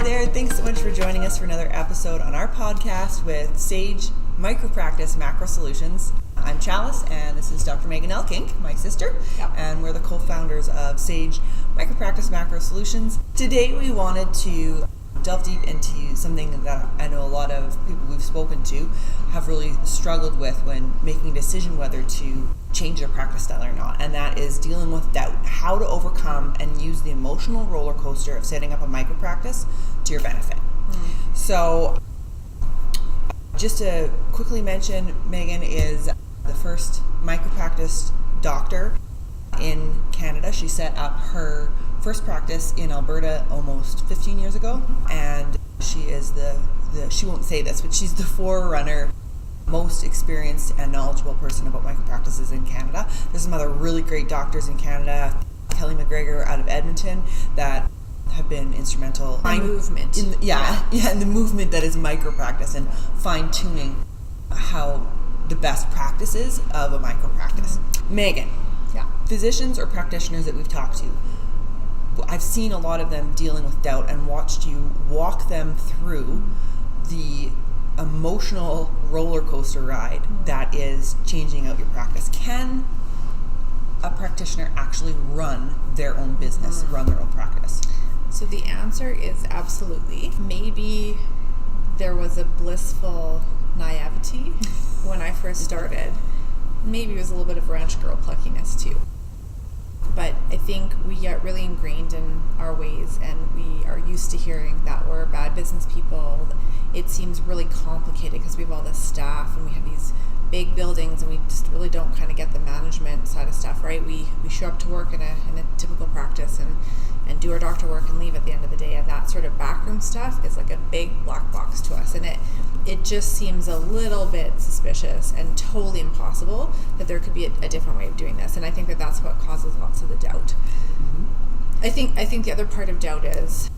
Hi there, thanks so much for joining us for another episode on our podcast with Sage Micropractice Macro Solutions. I'm Chalice, and this is Dr. Meghan Elkink, my sister, and we're the co-founders of Sage Micropractice Macro Solutions. Today we wanted to delve deep into something that I know a lot of people we've spoken to have really struggled with when making a decision whether to change their practice style or not, and that is dealing with doubt, how to overcome and use the emotional roller coaster of setting up a micropractice to your benefit. So just to quickly mention, Meghan is the first micropractice doctor in Canada. She set up her first practice in Alberta almost 15 years ago, and she is she won't say this, but she's the forerunner, most experienced and knowledgeable person about micropractices in Canada. There's some other really great doctors in Canada, Kelly McGregor out of Edmonton, that have been instrumental in the movement. In the movement that is micropractice and fine-tuning how the best practices of a micropractice. Meghan, physicians or practitioners that we've talked to, I've seen a lot of them dealing with doubt and watched you walk them through the emotional roller coaster ride that is changing out your practice. Can a practitioner actually run their own business, run their own practice? So the answer is absolutely. Maybe there was a blissful naivety when I first started. Maybe it was a little bit of ranch girl pluckiness too. But I think we get really ingrained in our ways, and we are used to hearing that we're bad business people. It seems really complicated because we have all this staff and we have these big buildings, and we just really don't kind of get the management side of stuff, right? We show up to work in a typical practice and do our doctor work and leave at the end of the day, and that sort of backroom stuff is like a big black box to us, and it just seems a little bit suspicious and totally impossible that there could be a different way of doing this. And I think that that's what causes lots of the doubt. I think the other part of doubt is,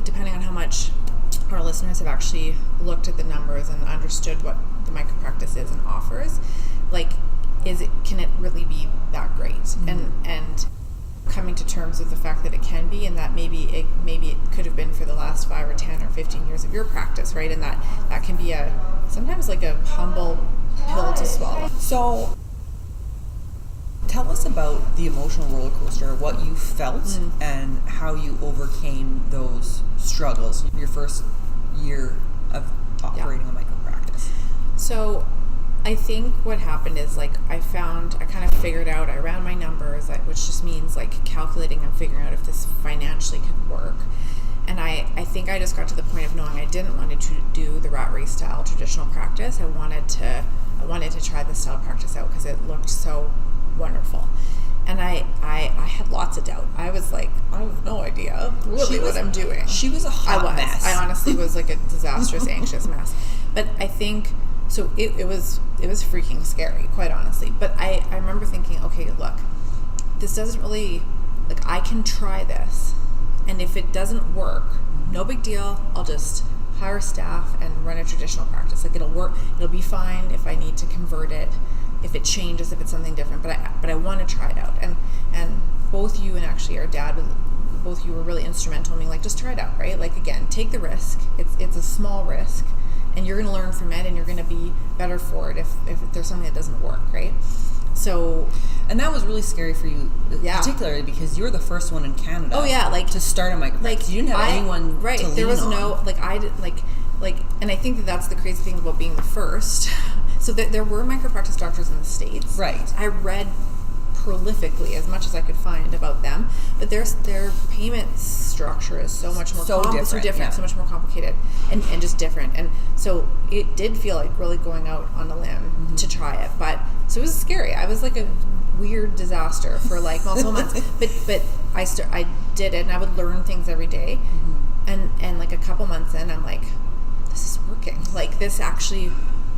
depending on how much our listeners have actually looked at the numbers and understood what the micropractice is and offers, like, can it really be that great? And coming to terms with the fact that it can be, and that maybe it could have been for the last 5 or 10 or 15 years of your practice, right? And that can be sometimes like a humble pill to swallow. So tell us about the emotional roller coaster, what you felt and how you overcame those struggles your first year of operating a micropractice. So I think what happened is, like, I kind of figured out, I ran my numbers, which just means like calculating and figuring out if this financially could work. And I think I just got to the point of knowing I didn't want to do the rat race style traditional practice. I wanted to try the style practice out because it looked so wonderful. And I had lots of doubt. I was like, I have no idea really what I'm doing. She was a hot mess. I honestly was like a disastrous, anxious mess. But I think, so it was freaking scary, quite honestly. But I remember thinking, okay, look, this doesn't really, like, I can try this. And if it doesn't work, no big deal. I'll just hire staff and run a traditional practice. Like, it'll work. It'll be fine if I need to convert it, if it changes, if it's something different. But I want to try it out. And both you and actually our dad, both you were really instrumental in being like, just try it out, right? Like, again, take the risk. It's a small risk, and you're going to learn from it, and you're going to be better for it if there's something that doesn't work, right? So, and that was really scary for you, particularly because you were the first one in Canada. Oh yeah, like, to start a micropractice. Like, you didn't have anyone to lean there was on. No, like, I did, like, and I think that's the crazy thing about being the first. So there were micropractice doctors in the States. Right. I read prolifically as much as I could find about them, but their payment structure is so much more different, so much more complicated and just different. And so it did feel like really going out on a limb to try it. But so it was scary. I was like a weird disaster for like multiple months. But I did it, and I would learn things every day. And like a couple months in, I'm like, this is working. Like, this actually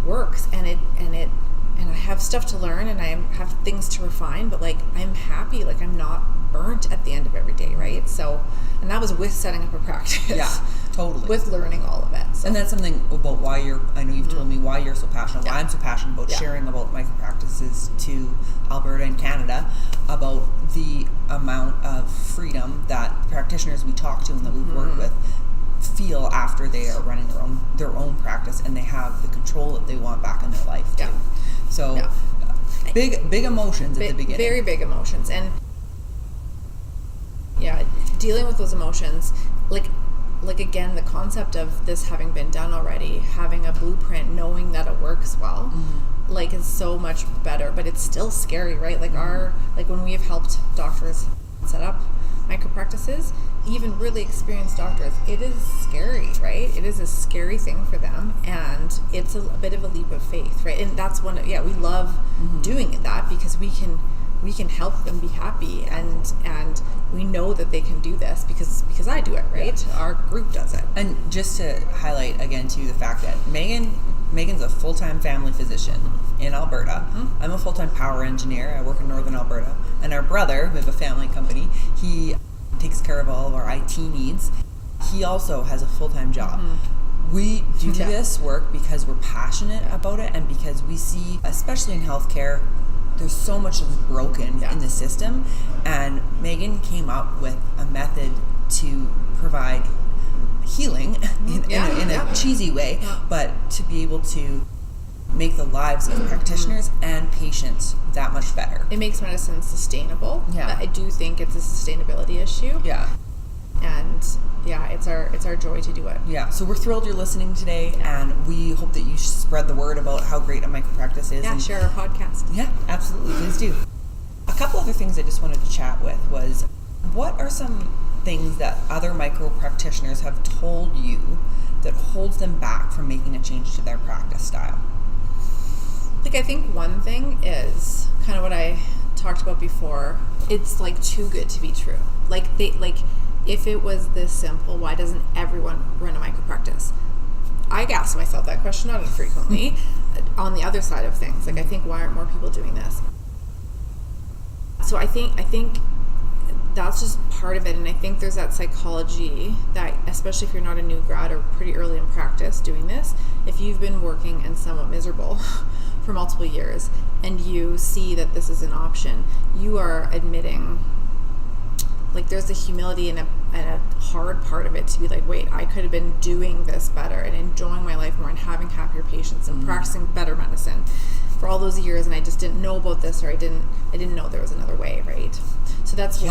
works, and I have stuff to learn, and I have things to refine, but like, I'm happy, like, I'm not burnt at the end of every day, right? So, and that was with setting up a practice. Yeah, totally. With learning all of it. So. And that's something about why I know you've told me why you're so passionate, why I'm so passionate about sharing about micropractices to Alberta and Canada, about the amount of freedom that practitioners we talk to and that we've worked with feel after they are running their own practice and they have the control that they want back in their life too. Yeah. So big emotions at the beginning. Very big emotions. And dealing with those emotions, like again, the concept of this having been done already, having a blueprint, knowing that it works well, like is so much better, but it's still scary, right? Like when we have helped doctors set up micro practices, even really experienced doctors, it is scary, right? It is a scary thing for them, and it's a bit of a leap of faith, right? And that's we love doing that because we can help them be happy, and we know that they can do this because I do it, right? Yeah. Our group does it. And just to highlight again too the fact that Megan's a full-time family physician in Alberta. I'm a full-time power engineer. I work in Northern Alberta. And our brother, we have a family company, he takes care of all of our IT needs. He also has a full-time job. We do this work because we're passionate about it, and because we see, especially in healthcare, there's so much that's broken in the system. And Meghan came up with a method to provide healing in a cheesy way, but to be able to make the lives of practitioners and patients that much better. It makes medicine sustainable. Yeah. I do think it's a sustainability issue. Yeah. And it's our joy to do it. Yeah. So we're thrilled you're listening today, and we hope that you spread the word about how great a micropractice is. Yeah, and share our podcast. Yeah, absolutely. Please do. A couple other things I just wanted to chat with was, what are some things that other micro practitioners have told you that holds them back from making a change to their practice style? I think one thing is kind of what I talked about before. It's too good to be true. If it was this simple, why doesn't everyone run a micro practice? I ask myself that question not infrequently. On the other side of things, I think, why aren't more people doing this? So I think that's just part of it, and I think there's that psychology that, especially if you're not a new grad or pretty early in practice doing this, if you've been working and somewhat miserable for multiple years and you see that this is an option, you are admitting, there's a humility and a hard part of it to be wait, I could have been doing this better and enjoying my life more and having happier patients and practicing better medicine for all those years, and I just didn't know about this, or I didn't know there was another way, right? So that's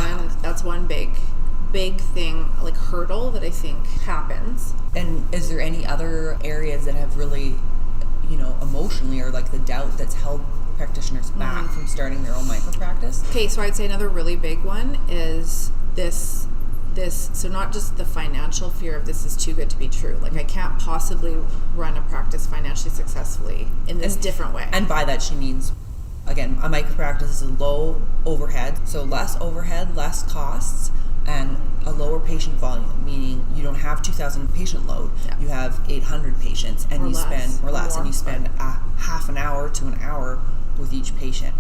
one big thing, hurdle that I think happens. And is there any other areas that have really, emotionally, or the doubt that's held practitioners back from starting their own micro practice? Okay, so I'd say another really big one is this, so not just the financial fear of this is too good to be true. I can't possibly run a practice financially successfully in this different way. And by that she means, again, a micro practice is a low overhead, so less overhead, less costs, and a lower patient volume, meaning you don't have 2,000 patient load, you have 800 patients, and you spend a half an hour to an hour with each patient.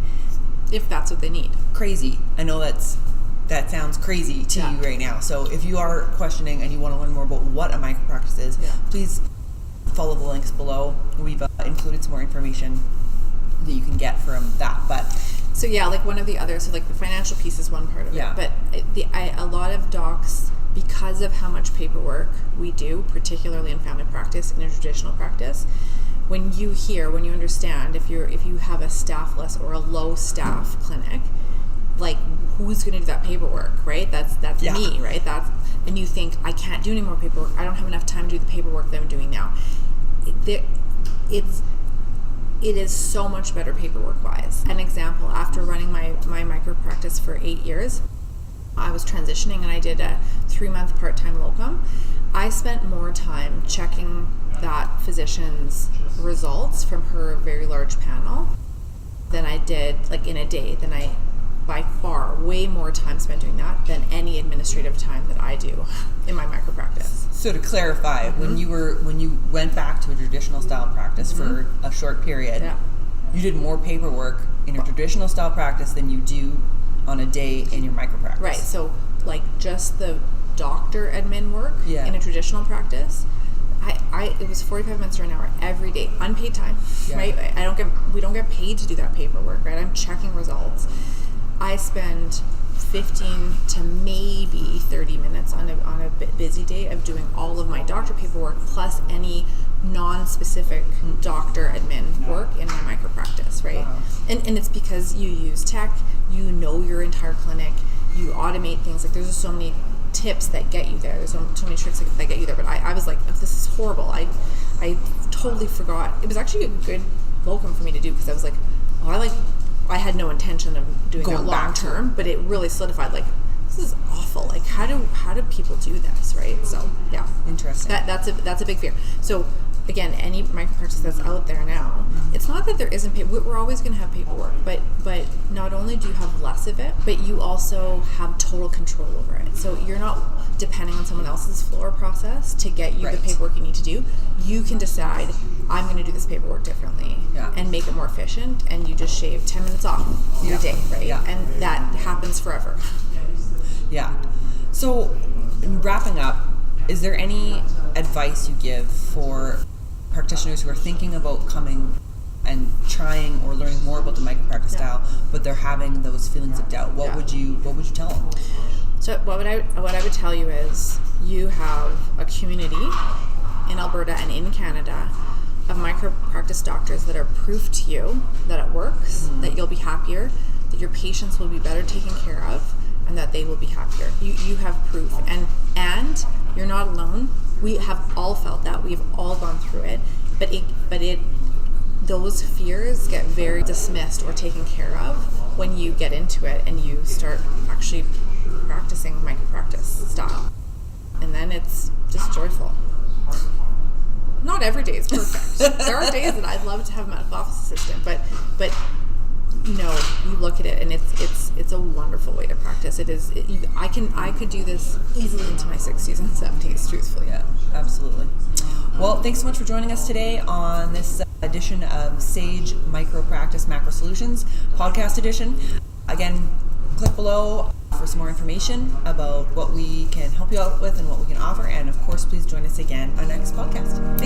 If that's what they need. Crazy. I know that sounds crazy to you right now. So if you are questioning and you want to learn more about what a micro practice is, please follow the links below. We've included some more information that you can get from that. But so one of the others, so the financial piece is one part of it, but a lot of docs, because of how much paperwork we do, particularly in family practice and in traditional practice, when you understand, if you have a staffless or a low staff clinic, who's going to do that paperwork, right? That's me, right? And you think, I can't do any more paperwork. I don't have enough time to do the paperwork that I'm doing now. It is so much better paperwork-wise. An example, after running my micro practice for 8 years, I was transitioning and I did a 3-month part-time locum. I spent more time checking that physician's results from her very large panel than I did in a day, than I by far way more time spent doing that than any administrative time that I do in my micro practice. So to clarify, when you went back to a traditional style practice for a short period, you did more paperwork in your traditional style practice than you do on a day in your micro practice. Right. So just the doctor admin work in a traditional practice, it was 45 minutes or an hour every day, unpaid time, right? We don't get paid to do that paperwork, right? I'm checking results. I spend 15 to maybe 30 minutes on a busy day of doing all of my doctor paperwork plus any non-specific doctor admin work in my micro practice, right? Wow. And it's because you use tech, you know your entire clinic, you automate things. Like there's just so many tips that get you there. There's so many tricks that get you there. But I was like, oh, this is horrible. I totally forgot. It was actually a good locum for me to do because I was like, I had no intention of doing it long term, but it really solidified, like, this is awful. Like, how do people do this, right? So, yeah. Interesting. That's a big fear. So, again, any micro practice that's out there now, it's not that there isn't paperwork. We're always going to have paperwork, but not only do you have less of it, but you also have total control over it. So you're not depending on someone else's floor process to get you the paperwork you need to do. You can decide, I'm going to do this paperwork differently and make it more efficient, and you just shave 10 minutes off your day, right? Yeah. And that happens forever. Yeah. So, wrapping up, is there any advice you give for practitioners who are thinking about coming and trying or learning more about the micro practice style, but they're having those feelings of doubt? What would you tell them? So what I would tell you is you have a community in Alberta and in Canada of micro practice doctors that are proof to you that it works, that you'll be happier, that your patients will be better taken care of, and that they will be happier. You have proof, and you're not alone. We have all felt that. We've all gone through it, but those fears get very dismissed or taken care of when you get into it and you start actually practicing micro practice style, and then it's just joyful. Not every day is perfect. There are days that I'd love to have a medical office assistant, but you look at it and it's a wonderful way to practice. I could do this easily into my 60s and 70s, truthfully. Yeah, absolutely. Well, thanks so much for joining us today on this edition of Sage Micro Practice Macro Solutions podcast edition. Again, click below for some more information about what we can help you out with and what we can offer. And of course, please join us again on our next podcast.